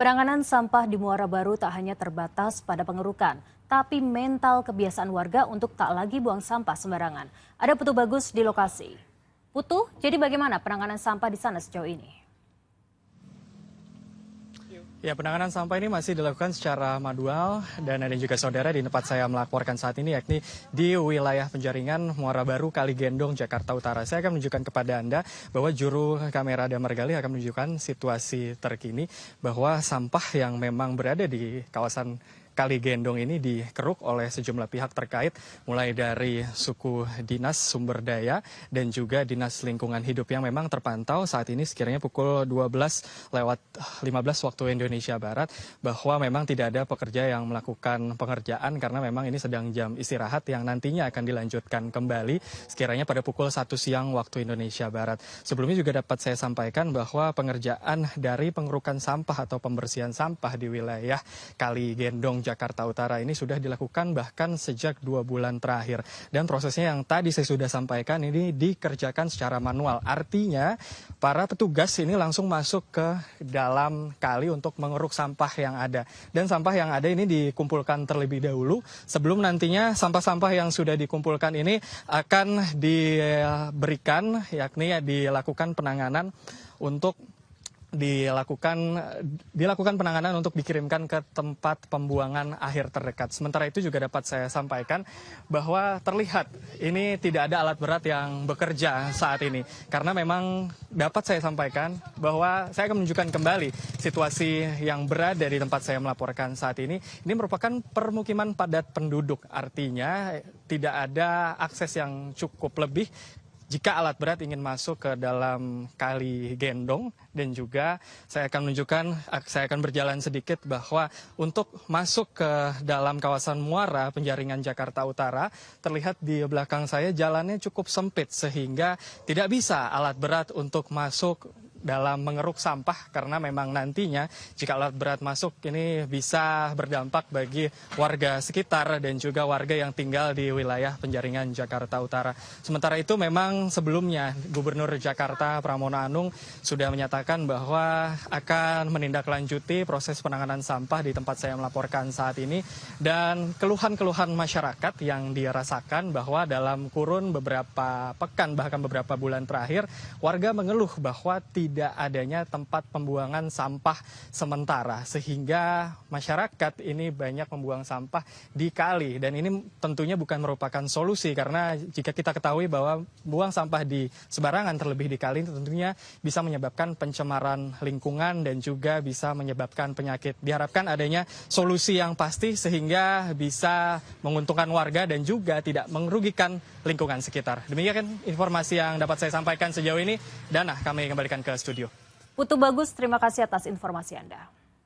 Penanganan sampah di Muara Baru tak hanya terbatas pada pengerukan, tapi mental kebiasaan warga untuk tak lagi buang sampah sembarangan. Ada Putu Bagus di lokasi. Putu, jadi bagaimana penanganan sampah di sana sejauh ini? Ya, penanganan sampah ini masih dilakukan secara manual dan ada juga saudara di tempat saya melaporkan saat ini, yakni di wilayah Penjaringan, Muara Baru, Kaligendong, Jakarta Utara. Saya akan menunjukkan kepada Anda bahwa juru kamera Damar Gali akan menunjukkan situasi terkini bahwa sampah yang memang berada di kawasan Kaligendong ini dikeruk oleh sejumlah pihak terkait, mulai dari suku dinas sumber daya dan juga dinas lingkungan hidup yang memang terpantau saat ini sekiranya pukul 12:15 waktu Indonesia Barat, bahwa memang tidak ada pekerja yang melakukan pengerjaan karena memang ini sedang jam istirahat yang nantinya akan dilanjutkan kembali sekiranya pada pukul 1 siang waktu Indonesia Barat. Sebelumnya juga dapat saya sampaikan bahwa pengerjaan dari pengerukan sampah atau pembersihan sampah di wilayah Kaligendong, Jakarta Utara ini sudah dilakukan bahkan sejak 2 bulan terakhir. Dan prosesnya yang tadi saya sudah sampaikan ini dikerjakan secara manual. Artinya para petugas ini langsung masuk ke dalam kali untuk mengeruk sampah yang ada. Dan sampah yang ada ini dikumpulkan terlebih dahulu sebelum nantinya sampah-sampah yang sudah dikumpulkan ini akan diberikan, yakni dilakukan penanganan untuk dilakukan penanganan untuk dikirimkan ke tempat pembuangan akhir terdekat. Sementara itu juga dapat saya sampaikan bahwa terlihat ini tidak ada alat berat yang bekerja saat ini. Karena memang dapat saya sampaikan bahwa saya akan menunjukkan kembali situasi yang berada di tempat saya melaporkan saat ini. Ini merupakan permukiman padat penduduk. Artinya tidak ada akses yang cukup lebih jika alat berat ingin masuk ke dalam Kaligendong. Dan juga saya akan berjalan sedikit bahwa untuk masuk ke dalam kawasan Muara Penjaringan, Jakarta Utara, terlihat di belakang saya jalannya cukup sempit sehingga tidak bisa alat berat untuk masuk dalam mengeruk sampah, karena memang nantinya jika alat berat masuk ini bisa berdampak bagi warga sekitar dan juga warga yang tinggal di wilayah Penjaringan, Jakarta Utara. Sementara itu memang sebelumnya Gubernur Jakarta Pramono Anung sudah menyatakan bahwa akan menindaklanjuti proses penanganan sampah di tempat saya melaporkan saat ini, dan keluhan-keluhan masyarakat yang dirasakan bahwa dalam kurun beberapa pekan bahkan beberapa bulan terakhir warga mengeluh bahwa tidak adanya tempat pembuangan sampah sementara, sehingga masyarakat ini banyak membuang sampah di kali. Dan ini tentunya bukan merupakan solusi, karena jika kita ketahui bahwa buang sampah di sembarangan terlebih di kali tentunya bisa menyebabkan pencemaran lingkungan dan juga bisa menyebabkan penyakit. Diharapkan adanya solusi yang pasti sehingga bisa menguntungkan warga dan juga tidak merugikan lingkungan sekitar. Demikian informasi yang dapat saya sampaikan sejauh ini. Dana, kami kembalikan ke studio. Putu Bagus, terima kasih atas informasi Anda.